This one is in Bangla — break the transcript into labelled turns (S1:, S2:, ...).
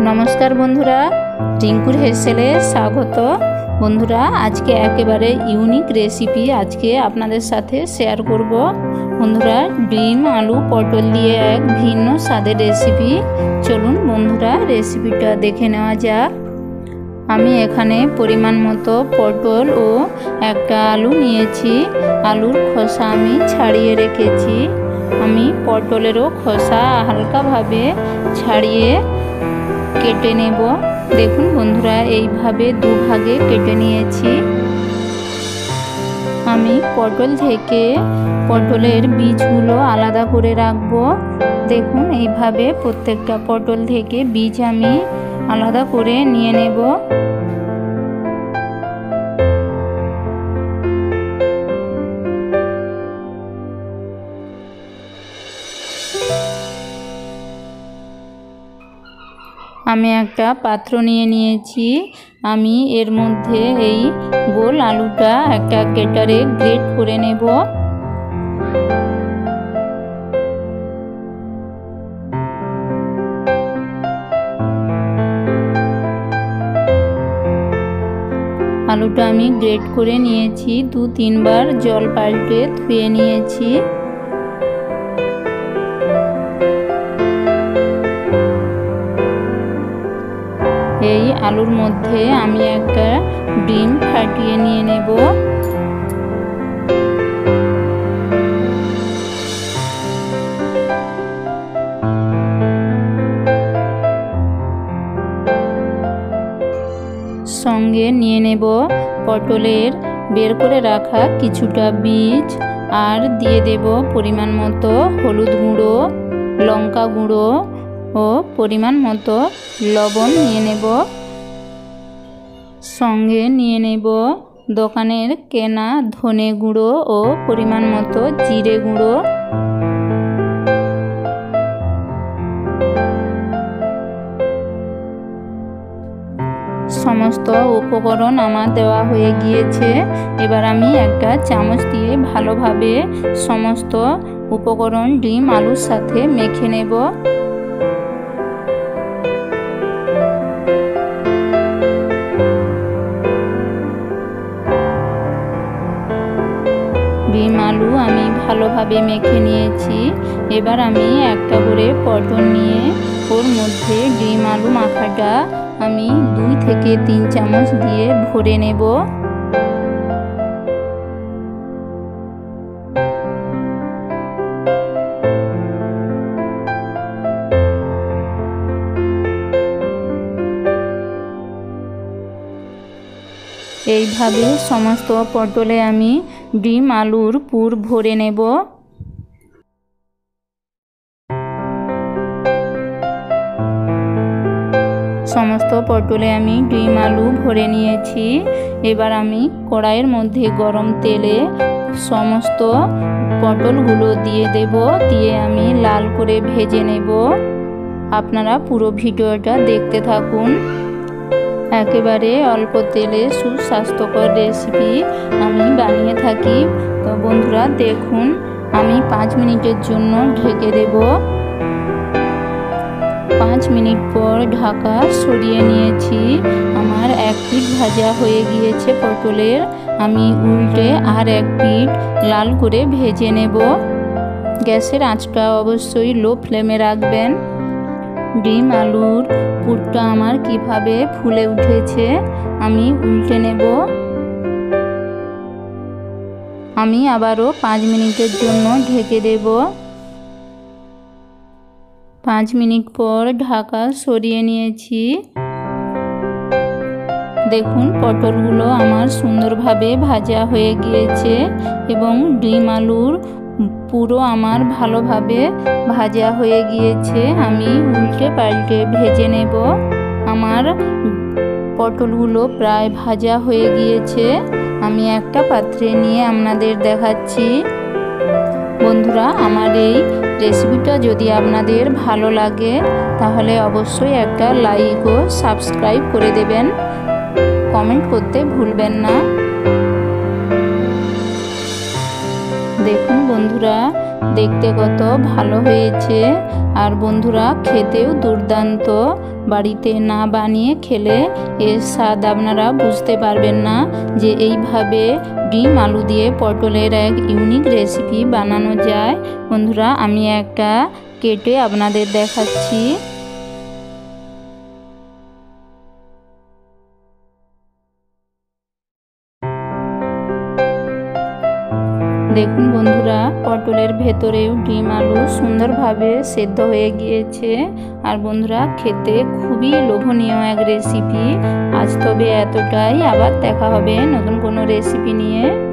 S1: नमस्कार बंधुरा रिंकुर हेसेले स्वागत। बंधुरा आज के एकेबारे यूनिक रेसिपी आज के आपनादेर साथे शेयर करब। बंधुरा डिम आलू पटल दिए एक भिन्न स्वादेर रेसिपि। चलुन बंधुरा रेसिपिटा देखे नेওয়া যাক। আমি এখানে পরিমাণ মতো পটল ও একটা আলু নিয়েছি। আলুর খোসা আমি ছাড়িয়ে রেখেছি। আমি পটলেরও খোসা হালকাভাবে ছাড়িয়ে কেটে নেব। দেখুন বন্ধুরা এইভাবে দুভাগে কেটে নিয়েছি। আমি পটল থেকে পটলের বীজগুলো আলাদা করে রাখব। দেখুন এইভাবে প্রত্যেকটা পটল থেকে বীজ আমি আলাদা করে নিয়ে নেব। আমি একটা পাত্র নিয়ে নিয়েছি। আমি এর মধ্যে এই গোল আলুটা একটা গ্রেটারে গ্রেট করে নেব। আলুটা আমি গ্রেট করে নিয়েছি। 2-3 বার জল পাল্টে ধুয়ে নিয়েছি। এই আলুর মধ্যে আমি একটা ডিম ফাটিয়ে নিয়ে নেব। সঙ্গে নিয়ে নেব পটলের বের করে রাখা কিছুটা বীজ আর দিয়ে দেব পরিমাণ মতো হলুদ গুঁড়ো, লঙ্কা গুঁড়ো ও পরিমাণ মতো লবণ নিয়ে নেব। সঙ্গে নিয়ে নেব দোকানের কেনা ধনে গুঁড়ো ও পরিমাণ মতো জিরে গুঁড়ো। সমস্ত উপকরণ আমার দেওয়া হয়ে গিয়েছে। এবার আমি একটা চামচ দিয়ে ভালোভাবে সমস্ত উপকরণ ডিম আলুর সাথে মেখে নেব। ডিম আলু আমি ভালোভাবে মেখে নিয়েছি। এবার আমি একটা করে পটল নিয়ে ওর মধ্যে ডিম আলু মাখাটা আমি 2 থেকে 3 চামচ দিয়ে ভরে নেব। এইভাবে সমস্ত পটলে আমি ডিম আলুর পুর ভরে নেব। সমস্ত পটলে আমি ডিম আলু ভরে নিয়েছি। এবার আমি কড়াইয়ের মধ্যে গরম তেলে সমস্ত পটলগুলো দিয়ে দেব। দিয়ে আমি লাল করে ভেজে নেব। আপনারা পুরো ভিডিওটা দেখতে থাকুন। একেবারে অল্প তেলে সুস্বাস্থ্যকর রেসিপি আমি বানিয়ে থাকি। তো বন্ধুরা দেখুন আমি 5 মিনিটের জন্য ঢেকে দেব। 5 মিনিট পর ঢাকা সরিয়ে নিয়েছি। আমার এক পিঠ ভাজা হয়ে গিয়েছে পটলের। আমি উল্টে আর এক পিঠ লাল করে ভেজে নেব। গ্যাসের আঁচটা অবশ্যই লো ফ্লেমে রাখবেন। ডিম আলুর পুরটা আমার কিভাবে ফুলে উঠেছে আমি উল্টে নেব। আমি আবারও 5 মিনিটের জন্য ঢেকে দেব। 5 মিনিট পর ঢাকা সরিয়ে নিয়েছি। দেখুন পটলগুলো আমার সুন্দরভাবে ভাজা হয়ে গিয়েছে এবং ডিম আলুর পুরো আমার ভালোভাবে ভাজা হয়ে গিয়েছে। আমি উল্টে পাল্টে ভেজে নেব। আমার পটলগুলো প্রায় ভাজা হয়ে গিয়েছে। আমি একটা পাত্রে নিয়ে আপনাদের দেখাচ্ছি। বন্ধুরা আমার এই রেসিপিটা যদি আপনাদের ভালো লাগে তাহলে অবশ্যই একটা লাইক ও সাবস্ক্রাইব করে দেবেন। কমেন্ট করতে ভুলবেন না। দেখুন বন্ধুরা দেখতে কত ভালো হয়েছে। আর বন্ধুরা খেতেও দুর্দান্ত। বাড়িতে না বানিয়ে খেলে এর স্বাদ আপনারা বুঝতে পারবেন না যে এইভাবে ডিম আলু দিয়ে পটলের এক ইউনিক রেসিপি বানানো যায়। বন্ধুরা আমি একটা কেটে আপনাদের দেখাচ্ছি। দেখুন বন্ধুরা পটলের ভেতরেও ডিম আলু সুন্দরভাবে সেদ্ধ হয়ে গিয়েছে। আর বন্ধুরা খেতে খুবই লোভনীয় এক রেসিপি। আজ তবে এতটাই, আবার দেখা হবে নতুন কোনো রেসিপি নিয়ে।